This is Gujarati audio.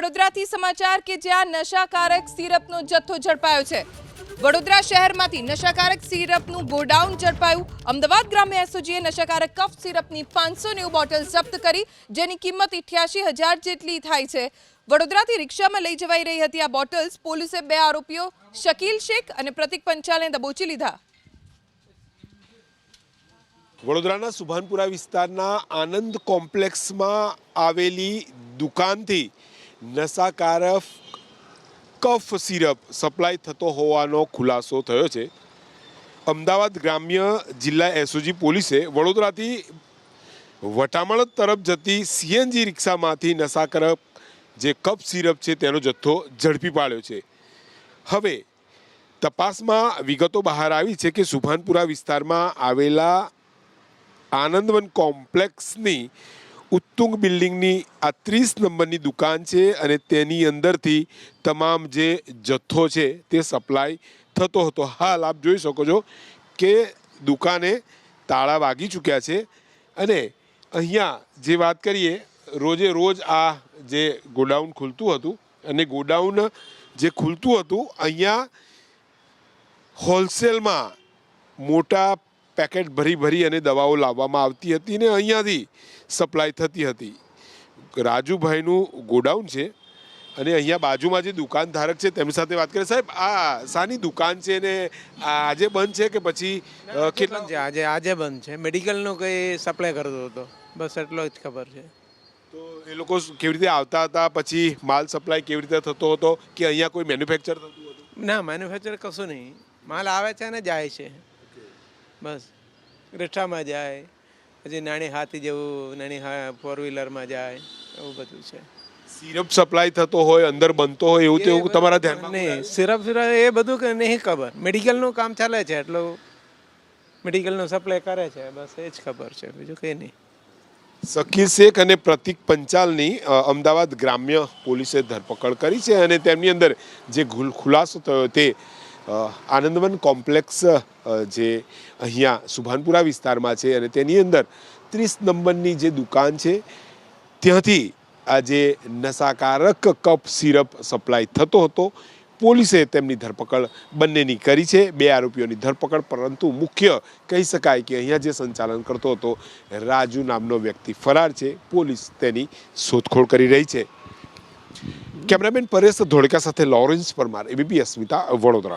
વડોદરાથી સમાચાર કે જ્યાં નશાકારક સિરપનો જથ્થો ઝડપાયો છે। વડોદરા શહેરમાંથી નશાકારક સિરપનું ગોડાઉન ઝડપાયું। અમદાવાદ ગ્રામ્ય એસઓજીએ નશાકારક કફ સિરપની 590 બોટલ જપ્ત કરી, જેની કિંમત 88,000 જેટલી થાય છે। વડોદરાથી રિક્ષામાં લઈ જવાઈ રહી હતી આ બોટલ્સ પોલીસે 2 આરોપીઓ શકીલ શેખ અને પ્રતિક પંચાલને દબોચી લીધા। વડોદરાના સુભાનપુરા વિસ્તારના આનંદ કોમ્પ્લેક્સમાં આવેલી દુકાનથી નશાકારક કફ સિરપ સપ્લાય થતો હોવાનો ખુલાસો થયો છે। અમદાવાદ ગ્રામ્ય જિલ્લા એસઓજી પોલીસે વડોદરાથી વટામણ તરફ જતી સીએનજી રિક્ષામાંથી નશાકારક જે કફ સિરપ છે તેનો જથ્થો ઝડપી પાડ્યો છે। હવે તપાસમાં વિગતો બહાર આવી છે કે સુભાનપુરા વિસ્તારમાં આવેલા આનંદવન કોમ્પ્લેક્સની ઉત્તુંગ બિલ્ડિંગની આ 30 નંબરની દુકાન છે અને તેની અંદરથી તમામ જે જથ્થો છે તે સપ્લાય થતો હતો। હાલ આપ જોઈ શકો છો કે દુકાને તાળા વાગી ચૂક્યા છે અને અહીંયા જે વાત કરીએ રોજે રોજ આ જે ગોડાઉન ખુલતું હતું અને ગોડાઉન જે ખુલતું હતું અહીંયા હોલસેલમાં મોટા પેકેટ ભરી ભરી અને દવાઓ લાવવામાં આવતી હતી ને અહીંયાથી સપ્લાય થતી હતી। રાજુભાઈનું ગોડાઉન છે અને અહીંયા બાજુમાં જે દુકાનધારક છે તેમની સાથે વાત કરીએ। સાહેબ, આ શાની દુકાન છે ને આજે બંધ છે કે પછી કેટલા છે? આજે બંધ છે। મેડિકલનો કંઈ સપ્લાય કરતો હતો, બસ એટલો જ ખબર છે। તો એ લોકો કેવી રીતે આવતા હતા, પછી માલ સપ્લાય કેવી રીતે થતો હતો કે અહીંયા કોઈ મેન્યુફેક્ચર થતું હતું? ના, મેન્યુફેક્ચર કશું નહીં, માલ આવે છે ને જાય છે, બસ રિક્ષામાં જાય, પછી નાની હાથી જેવું નાની 4 વ્હીલરમાં જાય, એવું બધું છે। સિરપ સપ્લાય થતો હોય, અંદર બનતો હોય એવું તો એવું તમારા ધ્યાનમાં નહીં? સિરપ એ બધું કે નહીં ખબર। મેડિકલનું કામ ચાલે છે એટલું મેડિકલનો સપ્લાય કરે છે, બસ એ જ ખબર છે, બીજું કંઈ નહીં। શકીલ શેખ અને પ્રતિક પંચાલની અમદાવાદ ગ્રામ્ય પોલીસે ધરપકડ કરી છે અને તેમની અંદર જે ખુલાસો થયો તે આનંદવન કોમ્પ્લેક્સ જે અહીંયા સુભાનપુરા વિસ્તારમાં છે અને તેની અંદર 30 નંબરની જે દુકાન છે ત્યાંથી આ જે નશાકારક કફ સિરપ સપ્લાય થતો હતો। પોલીસે તેમની ધરપકડ બંનેની કરી છે, 2 આરોપીઓની ધરપકડ। પરંતુ મુખ્ય કહી શકાય કે અહીંયા જે સંચાલન કરતો હતો રાજુ નામનો વ્યક્તિ ફરાર છે। પોલીસ તેની શોધખોળ કરી રહી છે। કેમેરામેન પરેશ ધોળકા સાથે લોરેન્સ પરમાર, એબીપી અસ્મિતા, વડોદરા।